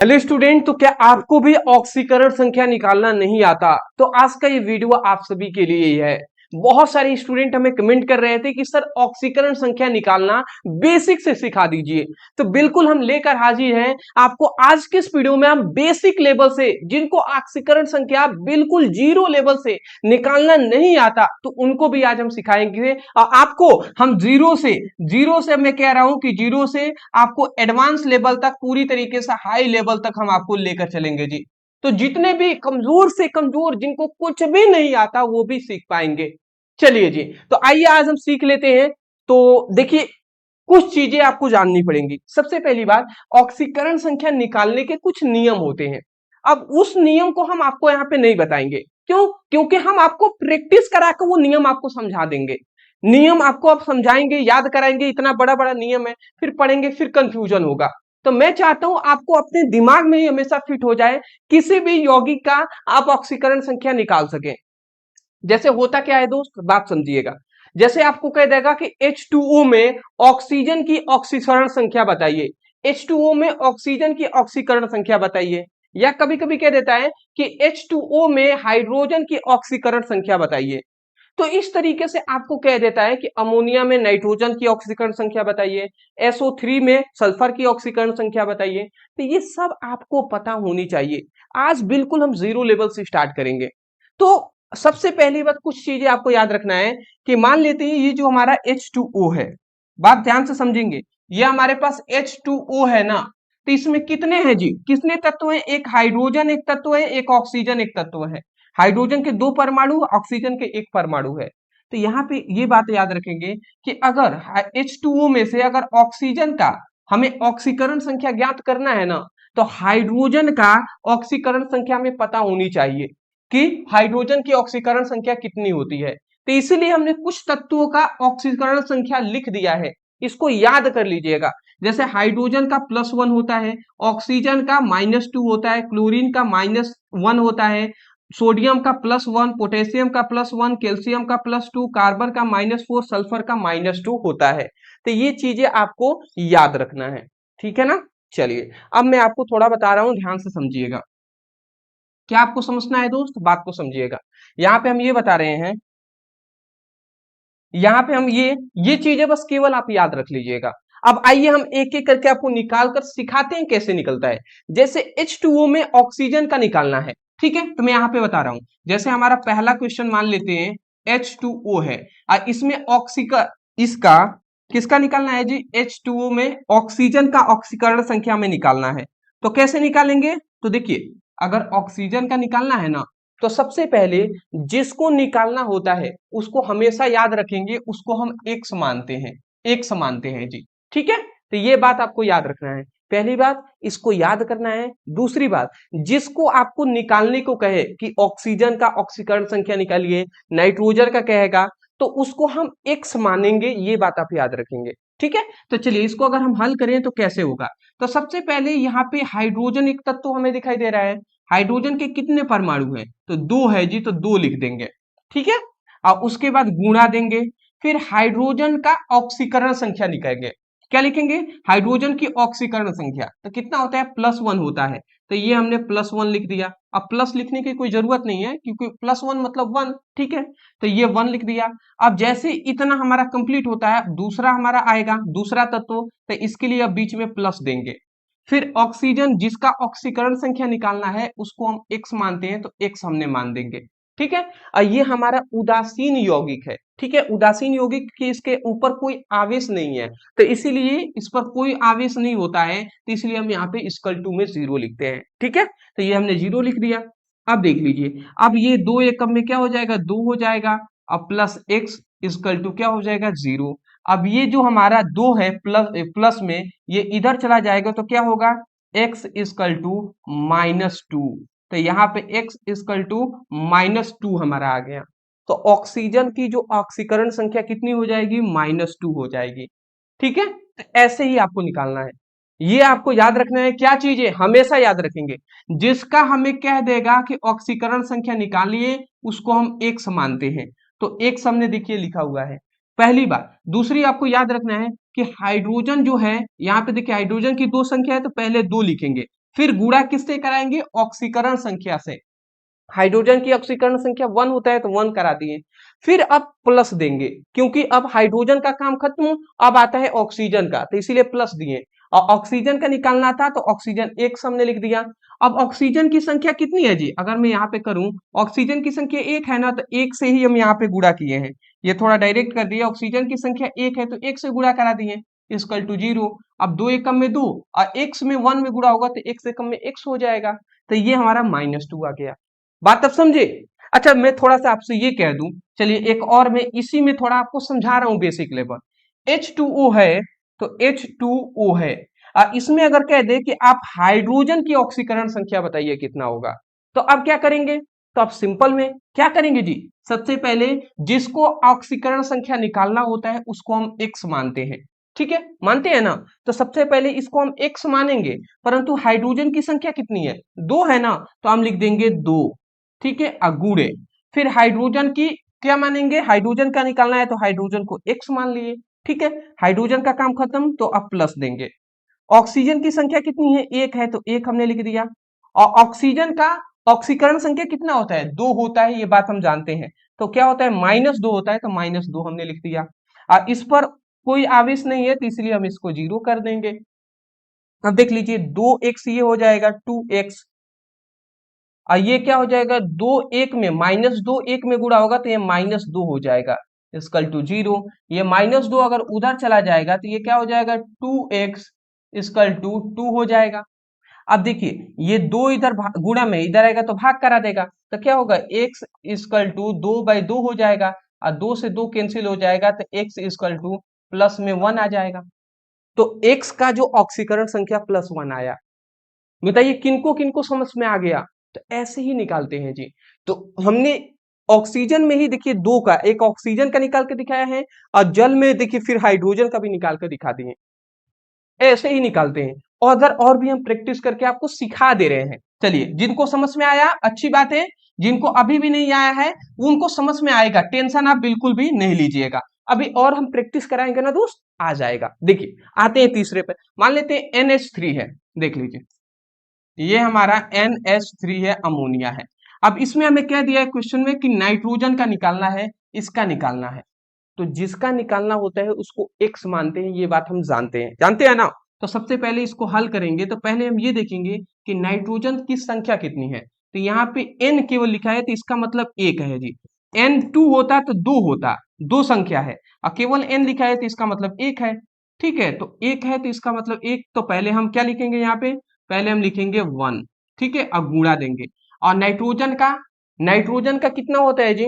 Hello student, तो क्या आपको भी ऑक्सीकरण संख्या निकालना नहीं आता? तो आज का ये वीडियो आप सभी के लिए ही है। बहुत सारे स्टूडेंट हमें कमेंट कर रहे थे कि सर ऑक्सीकरण संख्या निकालना बेसिक से सिखा दीजिए। तो बिल्कुल हम लेकर हाजिर हैं आपको आज के इस वीडियो में। हम बेसिक लेवल से, जिनको ऑक्सीकरण संख्या बिल्कुल जीरो लेवल से निकालना नहीं आता, तो उनको भी आज हम सिखाएंगे। और आपको हम जीरो से मैं कह रहा हूं कि जीरो से आपको एडवांस लेवल तक, पूरी तरीके से हाई लेवल तक हम आपको लेकर चलेंगे जी। तो जितने भी कमजोर से कमजोर, जिनको कुछ भी नहीं आता, वो भी सीख पाएंगे। चलिए जी, तो आइए आज हम सीख लेते हैं। तो देखिए, कुछ चीजें आपको जाननी पड़ेंगी। सबसे पहली बात, ऑक्सीकरण संख्या निकालने के कुछ नियम होते हैं। अब उस नियम को हम आपको यहाँ पे नहीं बताएंगे। क्यों? क्योंकि हम आपको प्रैक्टिस करा के वो नियम आपको समझा देंगे। नियम आपको आप समझाएंगे, याद कराएंगे, इतना बड़ा बड़ा नियम है, फिर पढ़ेंगे फिर कंफ्यूजन होगा। तो मैं चाहता हूं आपको अपने दिमाग में ही हमेशा फिट हो जाए, किसी भी यौगिक का आप ऑक्सीकरण संख्या निकाल सकें। जैसे होता क्या है दोस्त, बात समझिएगा। जैसे आपको कह देगा कि H2O में ऑक्सीजन की ऑक्सीकरण संख्या बताइए, H2O में ऑक्सीजन की ऑक्सीकरण संख्या बताइए। या कभी कभी कह देता है कि H2O में हाइड्रोजन की ऑक्सीकरण संख्या बताइए। तो इस तरीके से आपको कह देता है कि अमोनिया में नाइट्रोजन की ऑक्सीकरण संख्या बताइए, SO3 में सल्फर की ऑक्सीकरण संख्या बताइए। तो ये सब आपको पता होनी चाहिए। आज बिल्कुल हम जीरो लेवल से स्टार्ट करेंगे। तो सबसे पहली बात, कुछ चीजें आपको याद रखना है कि मान लेते हैं ये जो हमारा H2O है, बात ध्यान से समझेंगे। ये हमारे पास H2O है ना, तो इसमें कितने हैं जी, कितने तत्व हैं? एक हाइड्रोजन एक तत्व है, एक ऑक्सीजन एक तत्व है। हाइड्रोजन के दो परमाणु, ऑक्सीजन के एक परमाणु है। तो यहाँ पे ये बात याद रखेंगे कि अगर H2O में से अगर ऑक्सीजन का हमें ऑक्सीकरण संख्या ज्ञात करना है ना, तो हाइड्रोजन का ऑक्सीकरण संख्या हमें पता होनी चाहिए कि हाइड्रोजन की ऑक्सीकरण संख्या कितनी होती है। तो इसीलिए हमने कुछ तत्वों का ऑक्सीकरण संख्या लिख दिया है, इसको याद कर लीजिएगा। जैसे हाइड्रोजन का +1 होता है, ऑक्सीजन का -2 होता है, क्लोरीन का -1 होता है, सोडियम का +1, पोटेशियम का +1, कैल्शियम का +2, कार्बन का -4, सल्फर का -2 होता है। तो ये चीजें आपको याद रखना है, ठीक है ना। चलिए, अब मैं आपको थोड़ा बता रहा हूं, ध्यान से समझिएगा। क्या आपको समझना है दोस्त? बात को समझिएगा। यहाँ पे हम ये बता रहे हैं, यहाँ पे हम ये चीजें बस केवल आप याद रख लीजिएगा। अब आइए हम एक एक करके आपको निकाल कर सिखाते हैं कैसे निकलता है। जैसे H2O में ऑक्सीजन का निकालना है, ठीक है, तो मैं यहाँ पे बता रहा हूं। जैसे हमारा पहला क्वेश्चन मान लेते हैं, H2O है और इसमें ऑक्सीका इसका किसका निकालना है जी? H2O में ऑक्सीजन का ऑक्सीकरण संख्या में निकालना है। तो कैसे निकालेंगे? तो देखिए, अगर ऑक्सीजन का निकालना है ना, तो सबसे पहले जिसको निकालना होता है उसको हमेशा याद रखेंगे, उसको हम एक्स मानते हैं, एक्स मानते हैं जी। ठीक है, तो ये बात आपको याद रखना है। पहली बात, इसको याद करना है। दूसरी बात, जिसको आपको निकालने को कहे कि ऑक्सीजन का ऑक्सीकरण संख्या निकालिए, नाइट्रोजन का कहेगा, तो उसको हम एक्स मानेंगे, ये बात आप याद रखेंगे। ठीक है, तो चलिए इसको अगर हम हल करें तो कैसे होगा। तो सबसे पहले यहाँ पे हाइड्रोजन एक तत्व तो हमें दिखाई दे रहा है। हाइड्रोजन के कितने परमाणु हैं? तो 2 है जी, तो 2 लिख देंगे। ठीक है, और उसके बाद गुणा देंगे। फिर हाइड्रोजन का ऑक्सीकरण संख्या लिखेंगे। क्या लिखेंगे? हाइड्रोजन की ऑक्सीकरण संख्या, तो कितना होता है? +1 होता है। तो ये हमने +1 लिख दिया। अब प्लस लिखने की कोई जरूरत नहीं है, क्योंकि +1 मतलब 1। ठीक है, तो ये 1 लिख दिया। अब जैसे इतना हमारा कंप्लीट होता है, दूसरा हमारा आएगा, दूसरा तत्व, तो इसके लिए अब बीच में प्लस देंगे। फिर ऑक्सीजन, जिसका ऑक्सीकरण संख्या निकालना है, उसको हम एक्स मानते हैं, तो एक्स हमने मान देंगे। ठीक है, और ये हमारा उदासीन यौगिक है। ठीक है, उदासीन यौगिक की इसके ऊपर कोई आवेश नहीं है, तो इसीलिए इस पर कोई आवेश नहीं होता है, तो इसलिए हम यहाँ पे =2 में 0 लिखते हैं। ठीक है, तो ये हमने 0 लिख दिया। अब देख लीजिए, अब ये 2 एकम में क्या हो जाएगा? 2 हो जाएगा। अब प्लस एक्स क्या हो जाएगा? 0। अब ये जो हमारा 2 है प्लस प्लस में, ये इधर चला जाएगा, तो क्या होगा? x -2। तो यहाँ पे x -2 हमारा आ गया। तो ऑक्सीजन की जो ऑक्सीकरण संख्या कितनी हो जाएगी? -2 हो जाएगी। ठीक है, तो ऐसे ही आपको निकालना है। ये आपको याद रखना है। क्या चीज है? हमेशा याद रखेंगे, जिसका हमें कह देगा कि ऑक्सीकरण संख्या निकालिए, उसको हम एक्स मानते हैं। तो एक्स हमने देखिए लिखा हुआ है, पहली बात। दूसरी आपको याद रखना है कि हाइड्रोजन जो है, यहाँ पे देखिए हाइड्रोजन की 2 संख्या है, तो पहले 2 लिखेंगे। फिर गुणा किससे कराएंगे? ऑक्सीकरण संख्या से। हाइड्रोजन की ऑक्सीकरण संख्या 1 होता है तो 1 करा दिए। फिर अब प्लस देंगे, क्योंकि अब हाइड्रोजन का काम खत्म, अब आता है ऑक्सीजन का, तो इसीलिए प्लस दिए। और ऑक्सीजन का निकालना था तो ऑक्सीजन एक हमने लिख दिया। अब ऑक्सीजन की संख्या कितनी है जी? अगर मैं यहाँ पे करूं, ऑक्सीजन की संख्या एक है ना, तो एक से ही हम यहाँ पे गुणा किए हैं। ये थोड़ा डायरेक्ट कर दिया, ऑक्सीजन की संख्या एक है तो एक से गुणा करा दिए, इक्वल टू 0। अब दो एकम में दो, और एक्स में 1 में गुणा होगा तो एक से कम में एक्स हो जाएगा, तो ये हमारा -2 आ गया। बात अब समझे? अच्छा, मैं थोड़ा सा आपसे ये कह दूं, चलिए एक और मैं इसी में थोड़ा आपको समझा रहा हूं बेसिक लेवल। H2O है तो H2O है, इसमें अगर कह दे कि आप हाइड्रोजन की ऑक्सीकरण संख्या बताइए कितना होगा, तो अब क्या करेंगे? तो आप सिंपल में क्या करेंगे जी? सबसे पहले जिसको ऑक्सीकरण संख्या निकालना होता है उसको हम x मानते हैं, ठीक है, मानते हैं ना? तो सबसे पहले इसको हम x मानेंगे, परंतु हाइड्रोजन की संख्या कितनी है? 2 है ना, तो हम लिख देंगे 2, ठीक है, अगुड़े। फिर हाइड्रोजन की क्या मानेंगे? हाइड्रोजन का निकालना है तो हाइड्रोजन को x मान लिए, ठीक है, हाइड्रोजन का काम खत्म, तो अब प्लस देंगे। ऑक्सीजन की संख्या कितनी है? एक है तो एक हमने लिख दिया। और ऑक्सीजन का ऑक्सीकरण संख्या कितना होता है? 2 होता है, ये बात हम जानते हैं। तो क्या होता है? -2 होता है, तो -2 हमने लिख दिया। इस पर कोई आवेश नहीं है तो इसलिए हम इसको 0 कर देंगे। अब देख लीजिए, 2x ये हो जाएगा 2x, और ये क्या हो जाएगा? 2 1 में -2 1 में गुणा होगा तो ये -2 हो जाएगा, इक्वल टू 0। ये -2 अगर उधर चला जाएगा तो ये क्या हो जाएगा? 2x इक्वल टू 2 हो जाएगा। अब देखिए, ये 2 इधर गुणा में इधर आएगा तो भाग करा देगा, तो क्या होगा? x इक्वल टू 2/2 हो जाएगा, और 2 से 2 कैंसिल हो जाएगा तो x इक्वल टू प्लस में 1 आ जाएगा। तो x का जो ऑक्सीकरण संख्या +1 आया। बताइए किनको किनको समझ में आ गया? तो ऐसे ही निकालते हैं जी। तो हमने ऑक्सीजन में ही देखिए 2 का, एक ऑक्सीजन का निकाल के दिखाया है, और जल में देखिए फिर हाइड्रोजन का भी निकाल कर दिखा दिए। ऐसे ही निकालते हैं, और अगर और भी हम प्रैक्टिस करके आपको सिखा दे रहे हैं। चलिए, जिनको समझ में आया अच्छी बात है, जिनको अभी भी नहीं आया है उनको समझ में आएगा, टेंशन आप बिल्कुल भी नहीं लीजिएगा। अभी और हम प्रैक्टिस कराएंगे ना दोस्त, आ जाएगा। देखिए, आते हैं तीसरे पर। मान लेते हैं NH3 है, देख लीजिए, ये हमारा NH3 है, अमोनिया है। अब इसमें हमें क्या दिया है क्वेश्चन में कि नाइट्रोजन का निकालना है, इसका निकालना है। तो जिसका निकालना होता है उसको x मानते हैं, ये बात हम जानते हैं ना? तो सबसे पहले इसको हल करेंगे तो पहले हम ये देखेंगे कि नाइट्रोजन की संख्या कितनी है। तो यहाँ पे n केवल लिखा है तो इसका मतलब एक है जी। N2 होता तो दो होता, दो संख्या है, और केवल n लिखा है तो इसका मतलब एक है। ठीक है, तो एक है तो इसका मतलब एक, तो पहले हम क्या लिखेंगे यहाँ पे? पहले हम लिखेंगे 1, ठीक है, अब गुणा देंगे। और नाइट्रोजन का कितना होता है जी?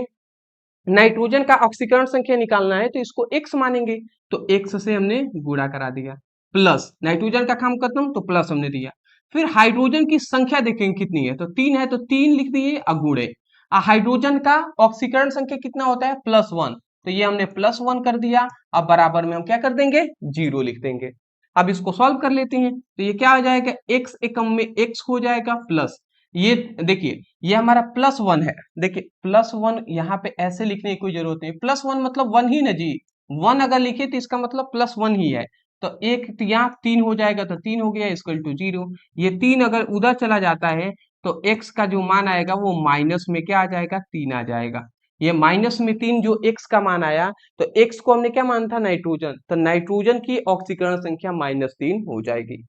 नाइट्रोजन का ऑक्सीकरण संख्या निकालना है तो इसको x मानेंगे, तो x से हमने गुणा करा दिया, प्लस नाइट्रोजन का काम खत्म तो प्लस हमने दिया। फिर हाइड्रोजन की संख्या देखेंगे कितनी है, तो 3 है तो 3 लिख दिए अगुड़े। हाइड्रोजन का ऑक्सीकरण संख्या कितना होता है? +1, तो ये हमने +1 कर दिया। अब बराबर में हम क्या कर देंगे? 0 लिख देंगे। अब इसको सॉल्व कर लेते हैं, तो ये क्या हो जाएगा? x एकम में x हो जाएगा, प्लस ये देखिए, ये हमारा +1 है। देखिए +1 यहाँ पे ऐसे लिखने की कोई जरूरत नहीं, +1 मतलब 1 ही ना जी। 1 अगर लिखे तो इसका मतलब +1 ही है। तो एक तो यहाँ 3 हो जाएगा तो 3 हो गया, इक्वल टू 0। ये 3 अगर उधर चला जाता है तो x का जो मान आएगा वो माइनस में क्या आ जाएगा? 3 आ जाएगा। ये माइनस में 3 जो x का मान आया, तो x को हमने क्या माना था? नाइट्रोजन, तो नाइट्रोजन की ऑक्सीकरण संख्या -3 हो जाएगी।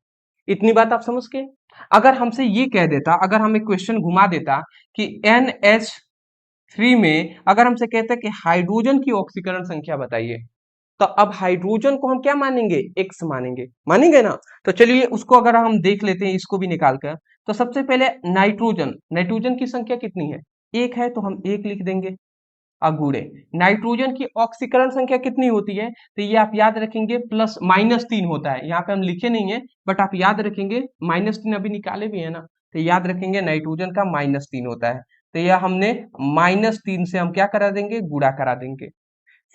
इतनी बात आप समझ के? अगर हमसे ये कह देता, अगर हमें क्वेश्चन घुमा देता कि NH3 में अगर हमसे कहता कि हाइड्रोजन की ऑक्सीकरण संख्या बताइए, तो अब हाइड्रोजन को हम क्या मानेंगे? x मानेंगे ना? तो चलिए उसको अगर हम देख लेते हैं, इसको भी निकाल कर। तो सबसे पहले नाइट्रोजन की संख्या कितनी है? एक है तो हम एक लिख देंगे अगुड़े। नाइट्रोजन की ऑक्सीकरण संख्या कितनी होती है? तो ये आप याद रखेंगे, प्लस -3 होता है। यहाँ पे हम लिखे नहीं है, बट आप याद रखेंगे, -3 अभी निकाले भी है ना, तो याद रखेंगे नाइट्रोजन का -3 होता है। तो यह हमने -3 से हम क्या करा देंगे? गुणा करा देंगे।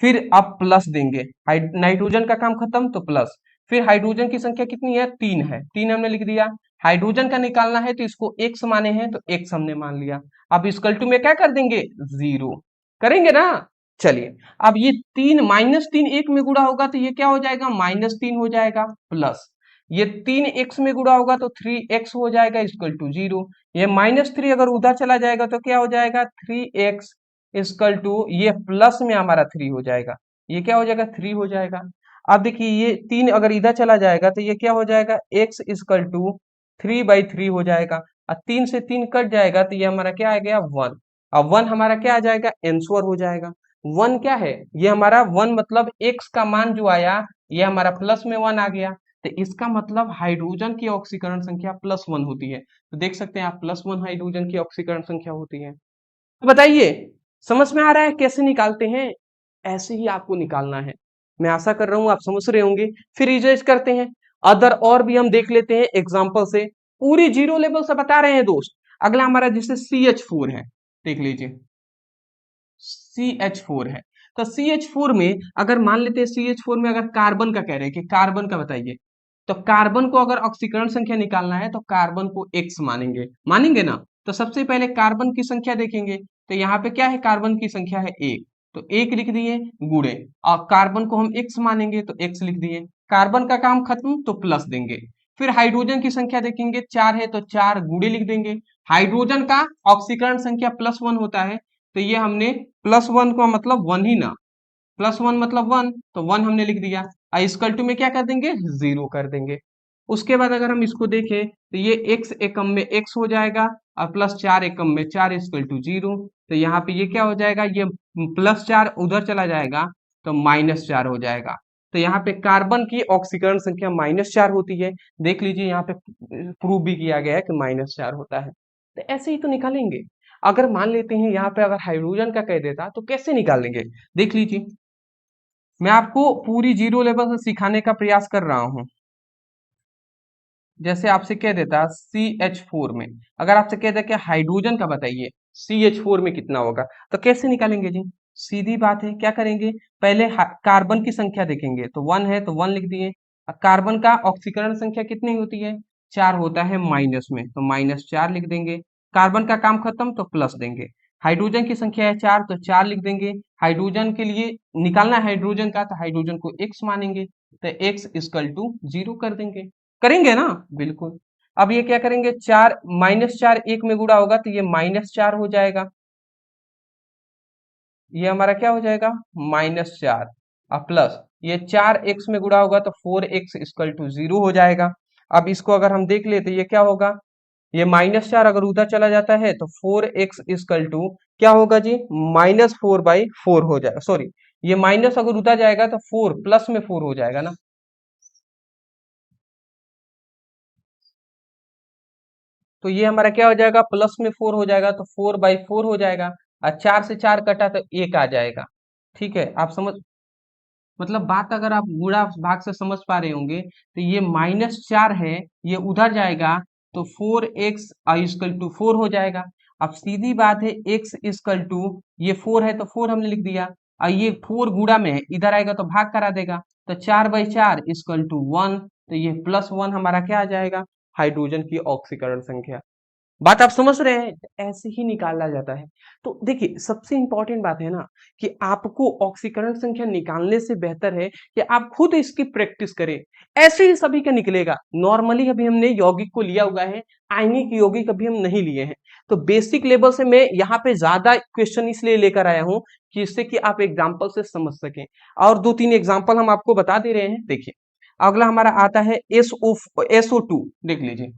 फिर अब प्लस देंगे, नाइट्रोजन का काम खत्म तो प्लस। फिर हाइड्रोजन की संख्या कितनी है? 3 है, 3 हमने लिख दिया। हाइड्रोजन का निकालना है तो इसको x माने हैं तो x हमने मान लिया। अब इक्वल टू में क्या कर देंगे? 0 करेंगे ना? चलिए, अब ये 3 -3 1 में गुणा होगा तो ये क्या हो जाएगा? -3 हो जाएगा, प्लस ये 3x में गुणा होगा तो 3x हो जाएगा इक्वल टू 0। ये -3 अगर उधर चला जाएगा तो क्या हो जाएगा 3x इक्वल टू ये प्लस में हमारा 3 हो जाएगा, ये क्या हो जाएगा 3 हो जाएगा। अब देखिए ये 3 अगर इधर चला जाएगा तो ये क्या हो जाएगा x इक्वल टू 3/3 हो जाएगा, और 3 से 3 कट जाएगा तो ये हमारा क्या आ गया 1। अब 1 हमारा क्या आ जाएगा आंसर हो जाएगा। 1 क्या है, ये हमारा 1 मतलब x का मान जो आया ये हमारा प्लस में 1 आ गया, तो इसका मतलब हाइड्रोजन की ऑक्सीकरण संख्या +1 होती है। तो देख सकते हैं आप +1 हाइड्रोजन की ऑक्सीकरण संख्या होती है। तो बताइए समझ में आ रहा है कैसे निकालते हैं, ऐसे ही आपको निकालना है। मैं आशा कर रहा हूं आप समझ रहे होंगे। फिर रिजर्च करते हैं अदर और भी हम देख लेते हैं एग्जांपल से, पूरी जीरो लेवल से बता रहे हैं दोस्त। अगला हमारा जैसे CH4 है, देख लीजिए CH4 है, तो CH4 में अगर मान लेते हैं CH4 में अगर कार्बन का कह रहे हैं कि कार्बन का बताइए, तो कार्बन को अगर ऑक्सीकरण संख्या निकालना है तो कार्बन को x मानेंगे, मानेंगे ना। तो सबसे पहले कार्बन की संख्या देखेंगे, तो यहाँ पे क्या है कार्बन की संख्या है 1, तो 1 लिख दिए गुणे, और कार्बन को हम x मानेंगे तो x लिख दिए, कार्बन का काम खत्म तो प्लस देंगे। फिर हाइड्रोजन की संख्या देखेंगे 4 है तो 4 गुणे लिख देंगे, हाइड्रोजन का ऑक्सीकरण संख्या +1 होता है, तो ये हमने +1 का मतलब 1 ही ना, +1 मतलब 1, तो 1 हमने लिख दिया। इक्वल टू में क्या कर देंगे 0 कर देंगे। उसके बाद अगर हम इसको देखें तो ये x एकम में x हो जाएगा, और +4 एकम में 4 इक्वल टू 0, तो यहाँ पे ये क्या हो जाएगा ये +4 उधर चला जाएगा तो -4 हो जाएगा। तो यहाँ पे कार्बन की ऑक्सीकरण संख्या -4 होती है, देख लीजिए यहाँ पे प्रूव भी किया गया है कि -4 होता है। तो ऐसे ही तो निकालेंगे। अगर मान लेते हैं यहाँ पे अगर हाइड्रोजन का कह देता तो कैसे निकालेंगे, देख लीजिए मैं आपको पूरी जीरो लेवल से सिखाने का प्रयास कर रहा हूँ। जैसे आपसे कह देता CH4 में, अगर आपसे कह दे कि हाइड्रोजन का बताइए CH4 में कितना होगा, तो कैसे निकालेंगे जी, सीधी बात है क्या करेंगे पहले कार्बन की संख्या देखेंगे, तो 1 है तो 1 लिख दिए, कार्बन का ऑक्सीकरण संख्या कितनी होती है 4 होता है माइनस में, तो -4 लिख देंगे, कार्बन का काम खत्म तो प्लस देंगे, हाइड्रोजन की संख्या है 4 तो 4 लिख देंगे, हाइड्रोजन के लिए निकालना है हाइड्रोजन का तो हाइड्रोजन को x मानेंगे, तो x इक्वल टू 0 कर देंगे, करेंगे ना बिल्कुल। अब ये क्या करेंगे 4 -4 1 में गुणा होगा तो ये -4 हो जाएगा, ये हमारा क्या हो जाएगा -4, और प्लस ये 4x में गुणा होगा तो 4x इक्वल टू 0 हो जाएगा। अब इसको अगर हम देख ले तो ये क्या होगा, ये -4 अगर उधर चला जाता है तो 4x इक्वल टू क्या होगा जी -4/4 हो जाएगा, सॉरी ये माइनस अगर उधर जाएगा तो 4 प्लस में 4 हो जाएगा ना, तो ये हमारा क्या हो जाएगा प्लस में 4 हो जाएगा, तो 4/4 हो जाएगा, और 4 से 4 कटा तो 1 आ जाएगा। ठीक है आप समझ, मतलब बात अगर आप गुणा भाग से समझ पा रहे होंगे, तो ये -4 है ये उधर जाएगा तो 4x इक्वल टू 4 हो जाएगा। अब सीधी बात है x इक्वल टू ये 4 है तो 4 हमने लिख दिया, और ये 4 गुणा में है इधर आएगा तो भाग करा देगा, तो 4/4 इक्वल टू 1, तो ये +1 हमारा क्या आ जाएगा हाइड्रोजन की ऑक्सीकरण संख्या। बात आप समझ रहे हैं, ऐसे ही निकाला जाता है। तो देखिए सबसे इंपॉर्टेंट बात है ना कि आपको ऑक्सीकरण संख्या निकालने से बेहतर है कि आप खुद इसकी प्रैक्टिस करें, ऐसे ही सभी का निकलेगा। नॉर्मली अभी हमने यौगिक को लिया हुआ है, आयनिक यौगिक अभी हम नहीं लिए हैं, तो बेसिक लेवल से मैं यहाँ पे ज्यादा क्वेश्चन इसलिए लेकर आया हूँ कि इससे कि आप एग्जाम्पल से समझ सकें, और 2-3 एग्जाम्पल हम आपको बता दे रहे हैं। देखिए अगला हमारा आता है SO2, देख लीजिए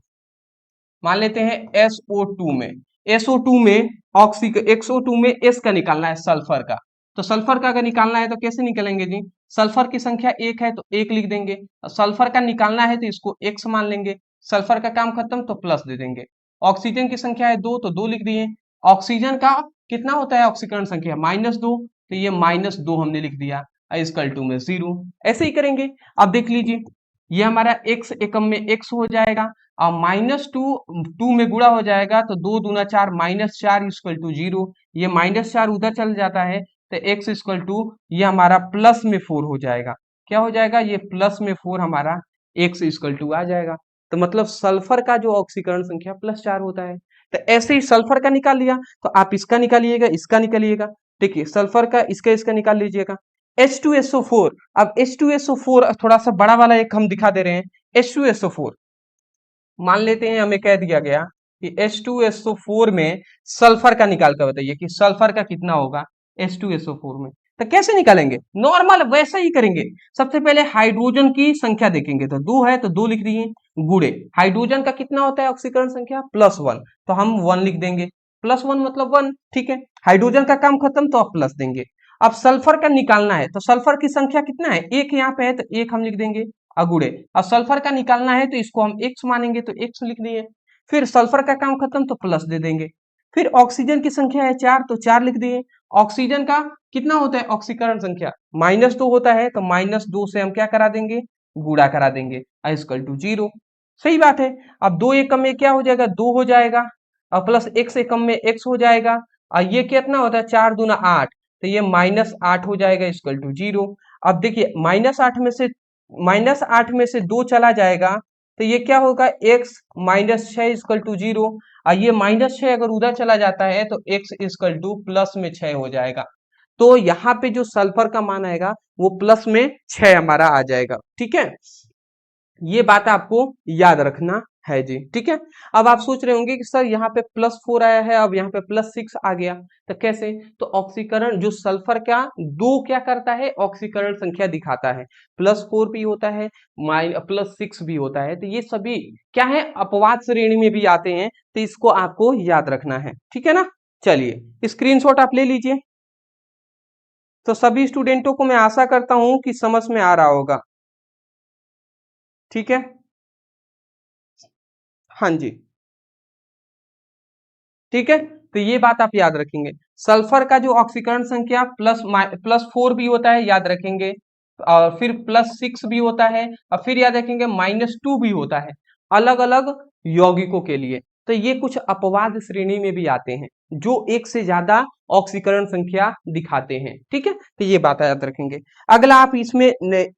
मान लेते हैं SO2 में, SO2 में SO2 में S का निकालना है सल्फर का, तो सल्फर का अगर निकालना है तो कैसे निकालेंगे जी, सल्फर की संख्या 1 है तो 1 लिख देंगे, सल्फर का निकालना है तो इसको x मान लेंगे, सल्फर का काम खत्म तो प्लस दे देंगे, ऑक्सीजन की संख्या है 2 तो 2 लिख दिए, ऑक्सीजन का कितना होता है ऑक्सीकरण संख्या -2, तो ये -2 हमने लिख दिया, इक्वल टू में 0, ऐसे ही करेंगे। अब देख लीजिए ये हमारा x एकम में x हो जाएगा, और -2 में गुणा हो जाएगा तो 2 दूना 4 -4 इक्वल टू 0, ये -4 उधर चल जाता है तो x इक्वल टू ये हमारा प्लस में 4 हो जाएगा, क्या हो जाएगा ये प्लस में 4 हमारा x इक्वल टू आ जाएगा। तो मतलब सल्फर का जो ऑक्सीकरण संख्या +4 होता है। तो ऐसे ही सल्फर का निकाल लिया तो आप इसका निकालिएगा इसका निकालिएगा, देखिए सल्फर का इसका निकाल लीजिएगा। H2SO4, अब H2SO4 थोड़ा सा बड़ा वाला एक हम दिखा दे रहे हैं, H2SO4, मान लेते हैं हमें कह दिया गया कि H2SO4 में सल्फर का निकाल कर बताइए कि सल्फर का कितना होगा H2SO4 में। तो कैसे निकालेंगे? नॉर्मल वैसा ही करेंगे। सबसे पहले हाइड्रोजन की संख्या देखेंगे, तो 2 है तो 2 लिख दिए, गुणे हाइड्रोजन का कितना होता है ऑक्सीकरण संख्या +1, तो हम 1 लिख देंगे, +1 मतलब 1, ठीक है। हाइड्रोजन का काम खत्म तो आप प्लस देंगे। अब सल्फर का निकालना है, तो सल्फर की संख्या कितना है, 1 यहाँ पे है तो 1 हम लिख देंगे अगुड़े। अब सल्फर का निकालना है तो इसको हम x मानेंगे तो x लिख दिए। फिर सल्फर का काम खत्म तो प्लस दे देंगे। फिर ऑक्सीजन की संख्या है 4 तो 4 लिख दिए। ऑक्सीजन का कितना होता है ऑक्सीकरण संख्या, -2 होता है तो -2 से हम क्या करा देंगे, गुणा करा देंगे, इक्वल टू 0। सही बात है। अब 2 एकम में क्या हो जाएगा, 2 हो जाएगा, और प्लस x एकम में x हो जाएगा, और ये कितना होता है 4 दूना 8, तो ये -8 हो जाएगा इक्वल टू 0। अब देखिए -8 में से 2 चला जाएगा तो ये क्या होगा, x -6 इक्वल टू 0, और ये -6 अगर उधर चला जाता है तो x इक्वल टू प्लस में 6 हो जाएगा। तो यहाँ पे जो सल्फर का मान आएगा वो प्लस में 6 हमारा आ जाएगा, ठीक है। ये बात आपको याद रखना है जी, ठीक है। अब आप सोच रहे होंगे कि सर यहाँ पे +4 आया है, अब यहाँ पे +6 आ गया, तो कैसे? तो ऑक्सीकरण जो सल्फर का 2 क्या करता है, ऑक्सीकरण संख्या दिखाता है, +4 भी होता है, +6 भी होता है, तो ये सभी क्या है, अपवाद श्रेणी में भी आते हैं, तो इसको आपको याद रखना है, ठीक है ना। चलिए स्क्रीनशॉट आप ले लीजिए। तो सभी स्टूडेंटों को मैं आशा करता हूं कि समझ में आ रहा होगा, ठीक है। हाँ जी, ठीक है। तो ये बात आप याद रखेंगे, सल्फर का जो ऑक्सीकरण संख्या +4 भी होता है, याद रखेंगे, और फिर +6 भी होता है, और फिर याद रखेंगे -2 भी होता है, अलग अलग यौगिकों के लिए। तो ये कुछ अपवाद श्रेणी में भी आते हैं जो एक से ज्यादा ऑक्सीकरण संख्या दिखाते हैं, ठीक है। तो ये बात याद रखेंगे। अगला आप इसमें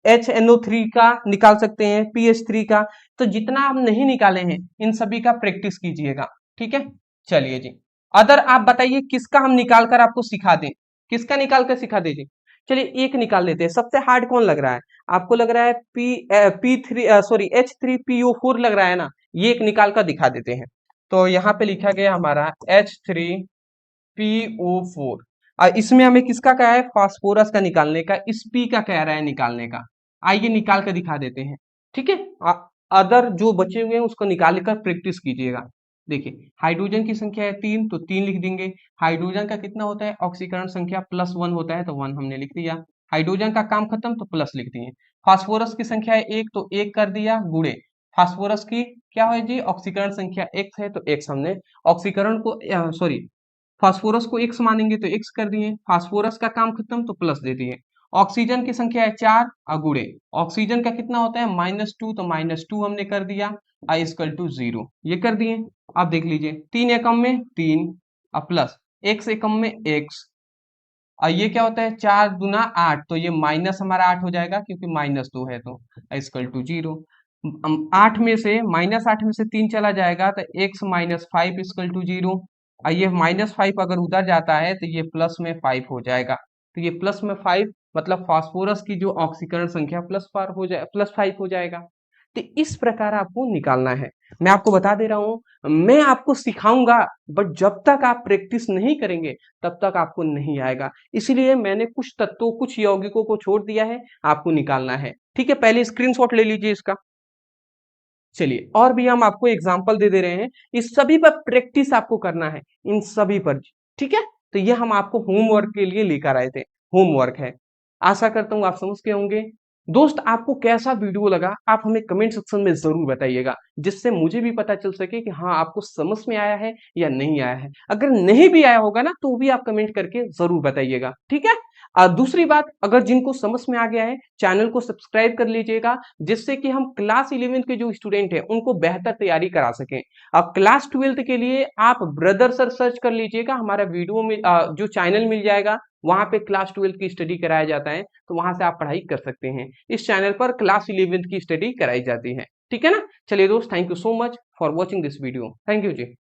HNO3 का निकाल सकते हैं, PH3 का, तो जितना आप नहीं निकाले हैं इन सभी का प्रैक्टिस कीजिएगा, ठीक है। चलिए जी, अदर आप बताइए किसका हम निकाल कर आपको सिखा दें, किसका निकाल कर सिखा दीजिए। चलिए एक निकाल लेते हैं, सबसे हार्ड कौन लग रहा है आपको, लग रहा है H3PO4 लग रहा है ना, ये एक निकाल कर दिखा देते हैं। तो यहाँ पे लिखा गया हमारा H3PO4, और इसमें हमें किसका क्या है, फास्फोरस का निकालने का, इस P का कह रहा है निकालने का, आइए निकाल कर दिखा देते हैं, ठीक है। अदर जो बचे हुए हैं उसको निकाल कर प्रैक्टिस कीजिएगा। देखिए हाइड्रोजन की संख्या है 3 तो 3 लिख देंगे। हाइड्रोजन का कितना होता है ऑक्सीकरण संख्या, +1 होता है तो 1 हमने लिख दिया। हाइड्रोजन का काम खत्म तो प्लस लिख दिए। फास्फोरस की संख्या है 1 तो 1 कर दिया, गुणे फास्फोरस की क्या है जी, ऑक्सीकरण संख्या x है तो x हमने ऑक्सीकरण को सॉरी फास्फोरस को x मानेंगे तो x कर दिए। फास्फोरस का काम खत्म तो प्लस दे दिए। ऑक्सीजन की संख्या है 4 अगुड़े, ऑक्सीजन का कितना होता है -2 तो -2 हमने कर दिया, आई इक्वल टू 0 ये कर दिए। अब देख लीजिए 3 एकम में 3 और प्लस x एकम में x, और ये क्या होता है 4 दूना 8, तो ये माइनस हमारा 8 हो जाएगा क्योंकि -2 है तो इक्वल टू 0। 8 में से -8 में से 3 चला जाएगा तो x -5 इक्वल टू 0, और ये -5 अगर उधर जाता है तो ये प्लस में 5 हो जाएगा, तो ये प्लस में 5 मतलब फास्फोरस की जो ऑक्सीकरण संख्या +5 हो जाएगा। तो इस प्रकार आपको निकालना है। मैं आपको बता दे रहा हूं, मैं आपको सिखाऊंगा, बट जब तक आप प्रैक्टिस नहीं करेंगे तब तक आपको नहीं आएगा। इसीलिए मैंने कुछ तत्वों कुछ यौगिकों को छोड़ दिया है, आपको निकालना है, ठीक है। पहले स्क्रीनशॉट ले लीजिए इसका। चलिए और भी हम आपको एग्जाम्पल दे रहे हैं, इस सभी पर प्रैक्टिस आपको करना है, इन सभी पर, ठीक है। तो ये हम आपको होमवर्क के लिए लेकर आए थे, होमवर्क है। आशा करता हूं आप समझ के होंगे। दोस्त आपको कैसा वीडियो लगा आप हमें कमेंट सेक्शन में जरूर बताइएगा, जिससे मुझे भी पता चल सके कि हाँ आपको समझ में आया है या नहीं आया है। अगर नहीं भी आया होगा ना तो भी आप कमेंट करके जरूर बताइएगा, ठीक है। दूसरी बात, अगर जिनको समझ में आ गया है चैनल को सब्सक्राइब कर लीजिएगा, जिससे कि हम क्लास 11 के जो स्टूडेंट हैं उनको बेहतर तैयारी करा सकें। अब क्लास 12 के लिए आप ब्रदर सर सर्च कर लीजिएगा, हमारा वीडियो में जो चैनल मिल जाएगा, वहां पे क्लास 12 की स्टडी कराया जाता है, तो वहां से आप पढ़ाई कर सकते हैं। इस चैनल पर क्लास 11 की स्टडी कराई जाती है, ठीक है ना। चलिए दोस्त, thank you so much for watching this video, thank you ji.